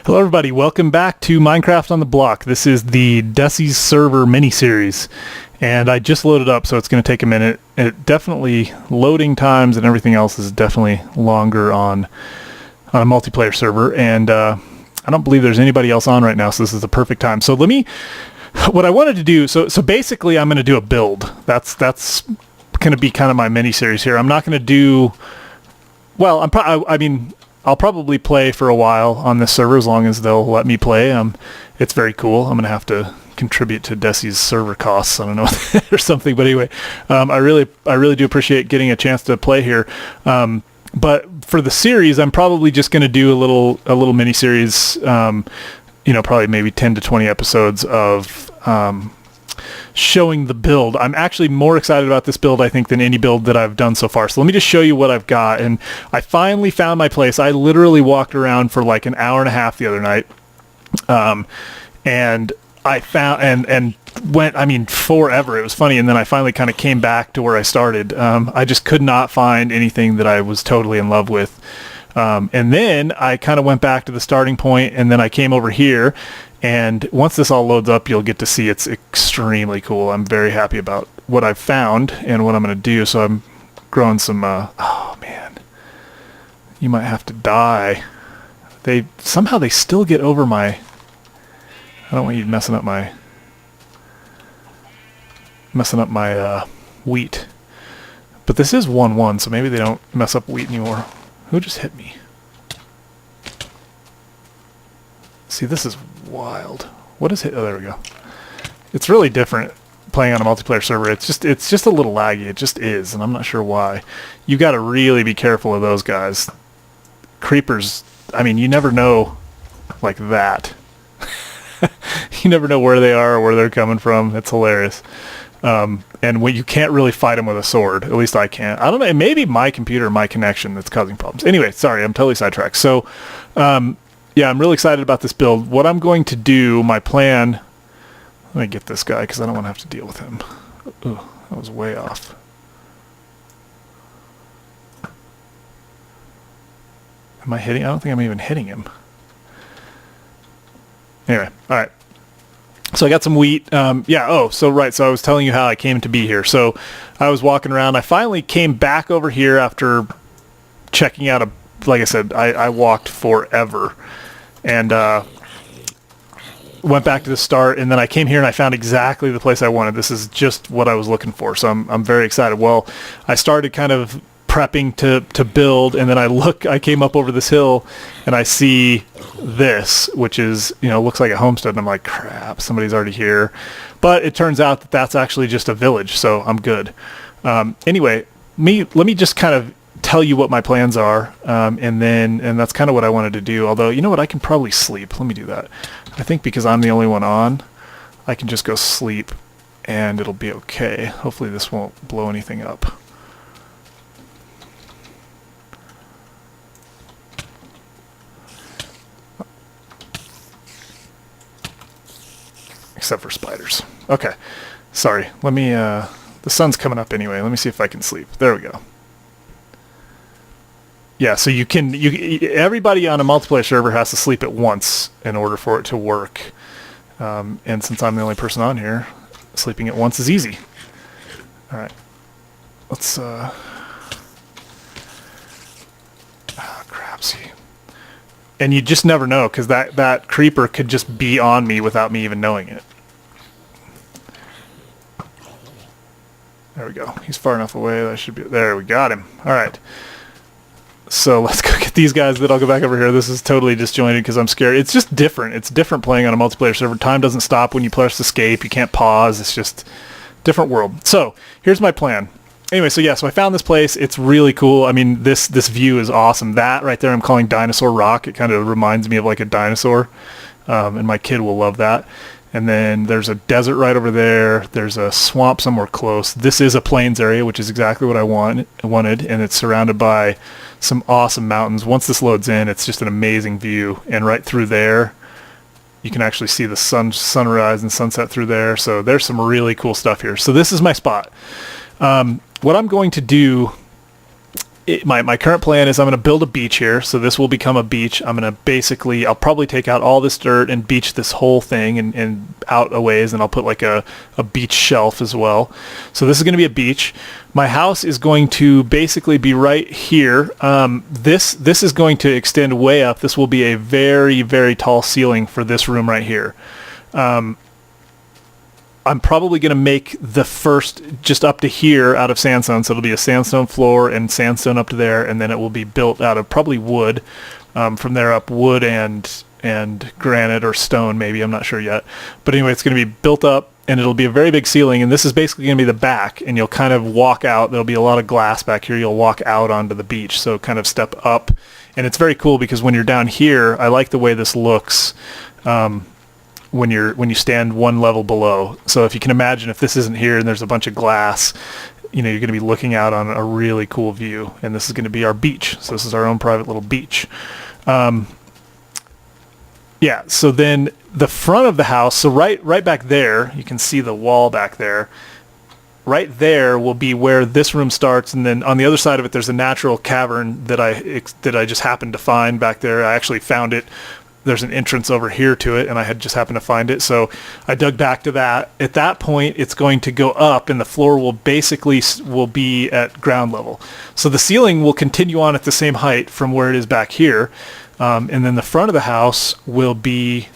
Hello everybody, welcome back to Minecraft on the Block. This is the Deci's server mini-series, and I just loaded up, so it's going to take a minute. It definitely, loading times and everything else is definitely longer on a multiplayer server, and I don't believe there's anybody else on right now, so this is the perfect time. So what I wanted to do, so basically I'm going to do a build. That's going to be kind of my mini-series here. I'm not going to do, well, I'll probably play for a while on this server as long as they'll let me play. It's very cool. I'm going to have to contribute to Deci's server costs. I don't know or something, but anyway, I really do appreciate getting a chance to play here. But for the series, I'm probably just going to do a little mini series. Probably maybe 10 to 20 episodes of showing the build. I'm actually more excited about this build, I think, than any build that I've done so far. So let me just show you what I've got. And I finally found my place. I literally walked around for like an hour and a half the other night. And I found, and went, forever. It was funny. And then I finally kind of came back to where I started. I just could not find anything that I was totally in love with. And then I kind of went back to the starting point, and then I came over here. And once this all loads up, you'll get to see it's extremely cool. I'm very happy about what I've found and what I'm going to do. So I'm growing some, oh man, you might have to die. Somehow they still get over my, I don't want you messing up my wheat. But this is 1-1, so maybe they don't mess up wheat anymore. Who just hit me? See, this is wild. What is it? Oh, there we go. It's really different playing on a multiplayer server. It's just a little laggy. It just is, and I'm not sure why. You got to really be careful of those guys. Creepers, you never know like that. You never know where they are or where they're coming from. It's hilarious. And when you can't really fight them with a sword, at least I can't. I don't know. It may be my computer, my connection that's causing problems. Anyway, sorry, I'm totally sidetracked. So, yeah, I'm really excited about this build. What I'm going to do, my plan... Let me get this guy, because I don't want to have to deal with him. Ooh, that was way off. Am I hitting? I don't think I'm even hitting him. Anyway, all right. So I got some wheat. So I was telling you how I came to be here. So I was walking around. I finally came back over here after checking out like I said, I walked forever. And went back to the start, and then I came here and I found exactly the place I wanted. This is just what I was looking for, so I'm very excited. Well, I started kind of prepping to build, and then I came up over this hill, and I see this, which is, looks like a homestead, and I'm like, crap, somebody's already here. But it turns out that that's actually just a village, so I'm good. Anyway, let me just kind of tell you what my plans are, and that's kind of what I wanted to do. Although, you know what, I can probably sleep. Let me do that. I think because I'm the only one on, I can just go sleep and it'll be okay. Hopefully this won't blow anything up. Except for spiders. Okay, sorry. Let me, the sun's coming up anyway. Let me see if I can sleep. There we go. Yeah, so everybody on a multiplayer server has to sleep at once in order for it to work. And since I'm the only person on here, sleeping at once is easy. All right, let's, crap, see. And you just never know, because that creeper could just be on me without me even knowing it. There we go. He's far enough away that I should be, there, we got him. All right. So let's go get these guys, then I'll go back over here. This is totally disjointed because I'm scared. It's just different. It's different playing on a multiplayer server. Time doesn't stop when you press escape. You can't pause. It's just different world. So here's my plan. Anyway, so I found this place. It's really cool. This view is awesome. That right there I'm calling Dinosaur Rock. It kind of reminds me of like a dinosaur. And my kid will love that. And then there's a desert right over there. There's a swamp somewhere close. This is a plains area, which is exactly what I wanted. And it's surrounded by some awesome mountains. Once this loads in, it's just an amazing view. And right through there, you can actually see the sunrise and sunset through there. So there's some really cool stuff here. So this is my spot. What I'm going to do my current plan is I'm going to build a beach here. So this will become a beach. I'm going to basically, I'll probably take out all this dirt and beach this whole thing and out a ways, and I'll put like a beach shelf as well. So this is going to be a beach. My house is going to basically be right here. This is going to extend way up. This will be a very, very tall ceiling for this room right here. I'm probably going to make the first just up to here out of sandstone. So it'll be a sandstone floor and sandstone up to there, and then it will be built out of probably wood. From there up, wood and granite or stone maybe, I'm not sure yet. But anyway, it's going to be built up, and it'll be a very big ceiling, and this is basically going to be the back, and you'll kind of walk out. There'll be a lot of glass back here. You'll walk out onto the beach, so kind of step up. And it's very cool because when you're down here, I like the way this looks. When you stand one level below. So if you can imagine, if this isn't here and there's a bunch of glass, you're going to be looking out on a really cool view, and this is going to be our beach. So this is our own private little beach. Yeah, so then the front of the house, so right back there, you can see the wall back there. Right there will be where this room starts, and then on the other side of it, there's a natural cavern that I just happened to find back there. I actually found it. There's an entrance over here to it, and I had just happened to find it, so I dug back to that. At that point, it's going to go up, and the floor will be at ground level. So the ceiling will continue on at the same height from where it is back here, and then the front of the house will be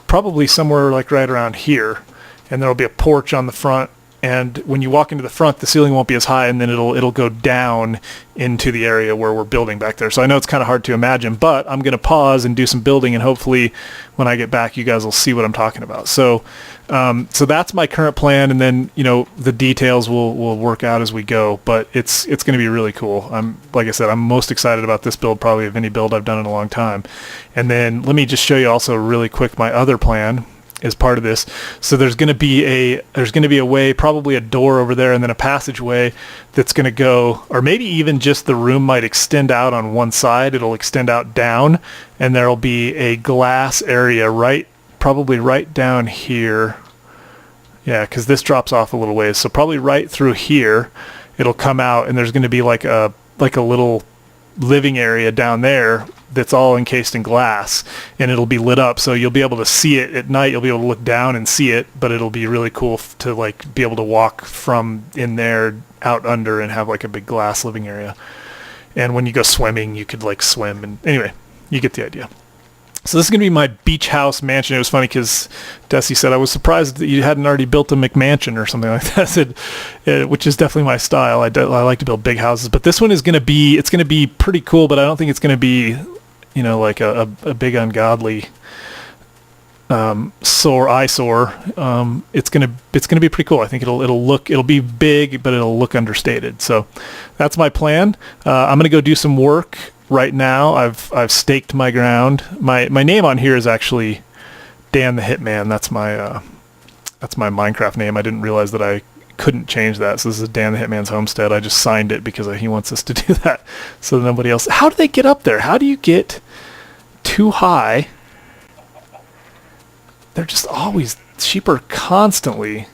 probably somewhere like right around here, and there'll be a porch on the front. And when you walk into the front, the ceiling won't be as high, and then it'll go down into the area where we're building back there. So I know it's kind of hard to imagine, but I'm going to pause and do some building, and hopefully when I get back, you guys will see what I'm talking about. So that's my current plan, and then the details will work out as we go. But it's going to be really cool. Like I said, I'm most excited about this build probably of any build I've done in a long time. And then let me just show you also really quick my other plan as part of this. So there's going to be a way, probably a door over there, and then a passageway that's going to go, or maybe even just the room might extend out on one side. It'll extend out down, and there'll be a glass area probably right down here. Yeah, because this drops off a little ways. So probably right through here, it'll come out, and there's going to be like a little living area down there that's all encased in glass, and it'll be lit up, so you'll be able to see it at night. You'll be able to look down and see it, but it'll be really cool to like be able to walk from in there out under and have like a big glass living area. And when you go swimming, you could like swim, and anyway, you get the idea. So this is going to be my beach house mansion. It was funny because Deci said, I was surprised that you hadn't already built a McMansion or something like that. I said, which is definitely my style. I like to build big houses, but this one is going to be pretty cool, but I don't think it's going to be, like a big ungodly eyesore. It's going to be pretty cool. I think it'll be big, but it'll look understated. So that's my plan. I'm going to go do some work. Right now, I've staked my ground. My name on here is actually Dan the Hitman. That's my Minecraft name. I didn't realize that I couldn't change that. So this is Dan the Hitman's homestead. I just signed it because he wants us to do that. So nobody else. How do they get up there? How do you get too high? They're just always, sheep are constantly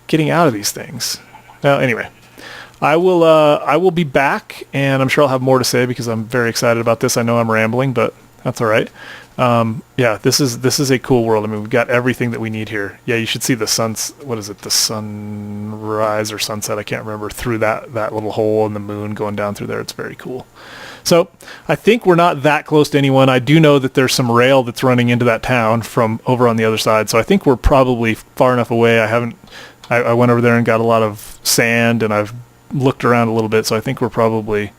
getting out of these things. Well, anyway. I will be back, and I'm sure I'll have more to say because I'm very excited about this. I know I'm rambling, but that's all right. Yeah, this is a cool world. I mean, we've got everything that we need here. Yeah, you should see the the sunrise or sunset, I can't remember, through that little hole in the moon going down through there. It's very cool. So I think we're not that close to anyone. I do know that there's some rail that's running into that town from over on the other side. So I think we're probably far enough away. I went over there and got a lot of sand, and I've looked around a little bit, so I think I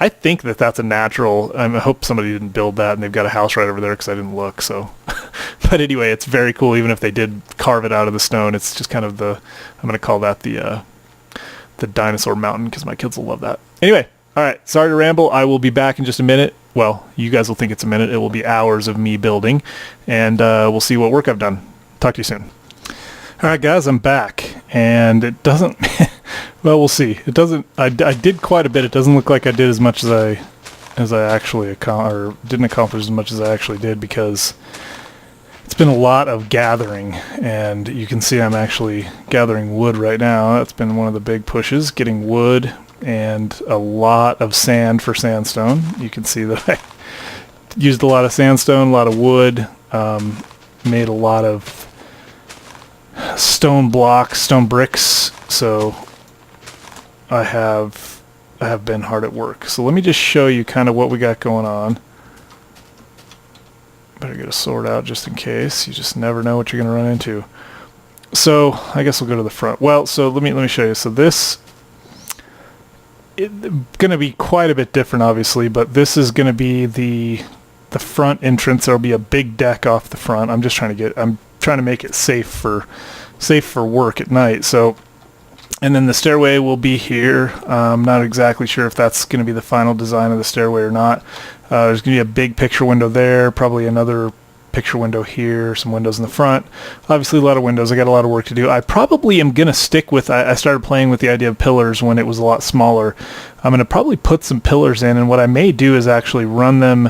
think that's a natural. I hope somebody didn't build that and they've got a house right over there because I didn't look. So, but anyway, it's very cool. Even if they did carve it out of the stone, it's just kind of I'm going to call that the dinosaur mountain because my kids will love that. Anyway, all right. Sorry to ramble. I will be back in just a minute. Well, you guys will think it's a minute. It will be hours of me building, and we'll see what work I've done. Talk to you soon. All right, guys, I'm back, and it doesn't. Well, we'll see. It doesn't. I did quite a bit. It doesn't look like I did as much as I actually didn't accomplish as much as I actually did because it's been a lot of gathering, and you can see I'm actually gathering wood right now. That's been one of the big pushes, getting wood and a lot of sand for sandstone. You can see that I used a lot of sandstone, a lot of wood, made a lot of stone blocks, stone bricks, so I have been hard at work. So let me just show you kind of what we got going on. Better get a sword out just in case. You just never know what you're going to run into. So I guess we'll go to the front. Well, so let me show you. So this it's going to be quite a bit different, obviously, but this is going to be the front entrance. There'll be a big deck off the front. I'm trying to make it safe for work at night. So, and then the stairway will be here. I'm not exactly sure if that's going to be the final design of the stairway or not. There's going to be a big picture window there, probably another picture window here, some windows in the front. Obviously a lot of windows. I got a lot of work to do. I probably am going to stick with, I started playing with the idea of pillars when it was a lot smaller. I'm going to probably put some pillars in, and what I may do is actually run them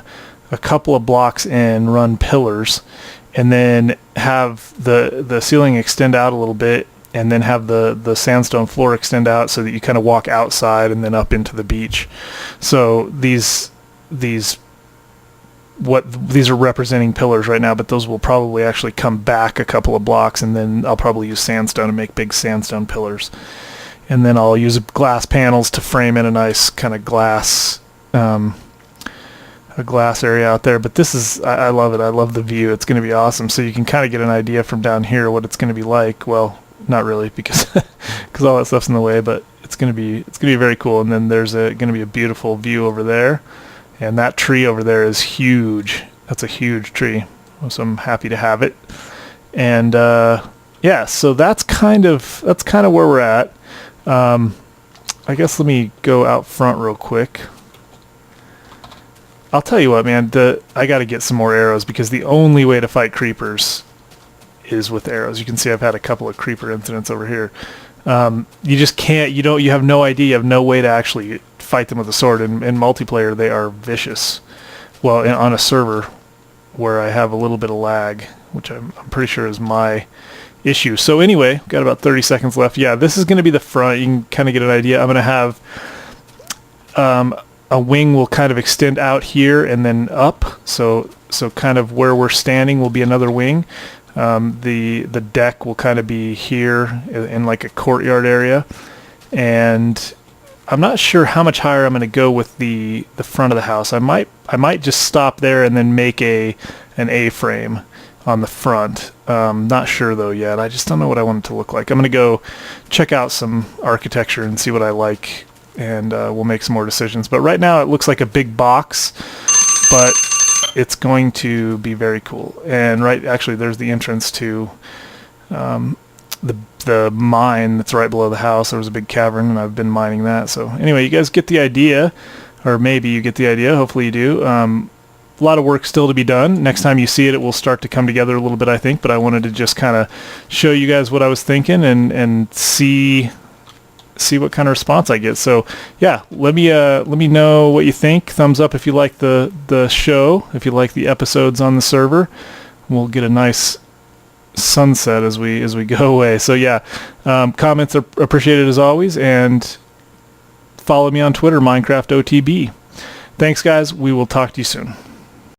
a couple of blocks in, run pillars, and then have the ceiling extend out a little bit, and then have the sandstone floor extend out so that you kind of walk outside and then up into the beach. So these are representing pillars right now, but those will probably actually come back a couple of blocks, and then I'll probably use sandstone to make big sandstone pillars. And then I'll use glass panels to frame in a nice kind of glass a glass area out there. But this is, I love it. I love the view. It's going to be awesome. So you can kind of get an idea from down here what it's going to be like. Well, not really, because all that stuff's in the way, but it's going to be very cool. And then there's going to be a beautiful view over there, and that tree over there is huge. That's a huge tree, so I'm happy to have it. And yeah, so that's kind of where we're at. I guess let me go out front real quick. I'll tell you what, man, I got to get some more arrows, because the only way to fight creepers is with arrows. You can see I've had a couple of creeper incidents over here. You just can't, you have no idea, you have no way to actually fight them with a sword. In multiplayer, they are vicious. Well, on a server where I have a little bit of lag, which I'm pretty sure is my issue. So anyway, got about 30 seconds left. Yeah, this is going to be the front. You can kind of get an idea. I'm going to have a wing will kind of extend out here and then up. So kind of where we're standing will be another wing. The deck will kind of be here in like a courtyard area, and I'm not sure how much higher I'm going to go with the front of the house. I might just stop there and then make an A-frame on the front. Not sure though yet. I just don't know what I want it to look like. I'm going to go check out some architecture and see what I like, and we'll make some more decisions. But right now it looks like a big box, but it's going to be very cool. And actually there's the entrance to the mine that's right below the house. There was a big cavern, and I've been mining that. So anyway, you guys get the idea, or maybe you get the idea. Hopefully you do. A lot of work still to be done. Next time you see it, it will start to come together a little bit, I think. But I wanted to just kind of show you guys what I was thinking, and see what kind of response I get. So yeah, let me know what you think. Thumbs up if you like the show, if you like the episodes on the server. We'll get a nice sunset as we go away. So yeah, comments are appreciated as always, and follow me on Twitter, Minecraft OTB. Thanks guys, we will talk to you soon.